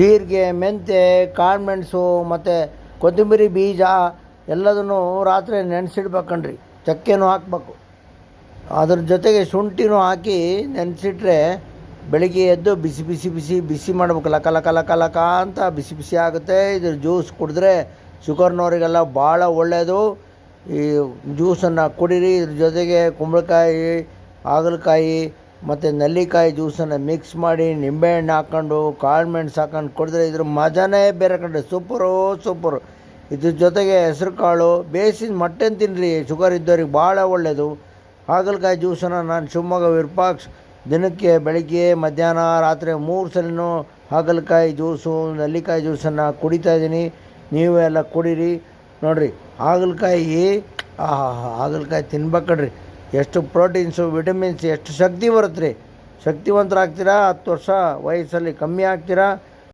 ಜೀರಿಗೆ, ಮೆಂತ್ಯ, ಕಾಳುಮೆಣಸು ಮತ್ತು ಕೊತ್ತಂಬರಿ ಬೀಜ ಎಲ್ಲದನ್ನು ರಾತ್ರಿ ನೆನೆಸಿಡ್ಬೇಕಣ್ರಿ. ಚಕ್ಕೆನೂ ಹಾಕ್ಬೇಕು. ಅದ್ರ ಜೊತೆಗೆ ಶುಂಠಿನೂ ಹಾಕಿ ನೆನೆಸಿಟ್ರೆ ಬೆಳಿಗ್ಗೆ ಎದ್ದು ಬಿಸಿ ಬಿಸಿ ಬಿಸಿ ಬಿಸಿ ಮಾಡ್ಬೇಕು. ಲಕ ಲಕ ಲಕ ಲಕ ಅಂತ ಬಿಸಿ ಬಿಸಿ ಆಗುತ್ತೆ. ಇದ್ರ ಜ್ಯೂಸ್ ಕುಡಿದ್ರೆ ಶುಗರ್ನವರಿಗೆಲ್ಲ ಭಾಳ ಒಳ್ಳೆಯದು. ಈ ಜ್ಯೂಸನ್ನು ಕುಡೀರಿ. ಇದ್ರ ಜೊತೆಗೆ ಕುಂಬಳಕಾಯಿ, ಹಾಗಲಕಾಯಿ ಮತ್ತು ನೆಲ್ಲಿಕಾಯಿ ಜ್ಯೂಸನ್ನು ಮಿಕ್ಸ್ ಮಾಡಿ ನಿಂಬೆಹಣ್ಣು ಹಾಕ್ಕೊಂಡು ಕಾಳುಮೆಣಸು ಹಾಕ್ಕೊಂಡು ಕುಡಿದ್ರೆ ಇದ್ರ ಮಜಾನೇ ಬೇರೆ ಕಡೆ. ಸೂಪರು. ಇದ್ರ ಜೊತೆಗೆ ಹೆಸ್ರು ಕಾಳು ಬೇಯಿಸಿದ ಮಟ್ಟನ್ ತಿನ್ನಿರಿ. ಶುಗರ್ ಇದ್ದವ್ರಿಗೆ ಭಾಳ ಒಳ್ಳೆಯದು. ಹಾಗಲಕಾಯಿ ಜ್ಯೂಸನ್ನು ನಾನು ಶಿವಮೊಗ್ಗ ವಿರೂಪಾಕ್ಷ ದಿನಕ್ಕೆ ಬೆಳಗ್ಗೆ, ಮಧ್ಯಾಹ್ನ, ರಾತ್ರಿ 3 ಸಲನೂ ಹಾಗಲಕಾಯಿ ಜ್ಯೂಸು, ನೆಲ್ಲಿಕಾಯಿ ಜ್ಯೂಸನ್ನು ಕುಡಿತಾಯಿದ್ದೀನಿ. ನೀವು ಎಲ್ಲ ಕುಡೀರಿ. ನೋಡಿರಿ, ಹಾಗಲಕಾಯಿ ತಿನ್ಬೇಕಡ್ರಿ. ಎಷ್ಟು ಪ್ರೋಟೀನ್ಸು, ವಿಟಮಿನ್ಸ್, ಎಷ್ಟು ಶಕ್ತಿ ಬರುತ್ತೆ ರೀ. ಶಕ್ತಿವಂತರಾಗ್ತೀರಾ. 10 ವರ್ಷ ವಯಸ್ಸಲ್ಲಿ ಕಮ್ಮಿ ಆಗ್ತೀರಾ.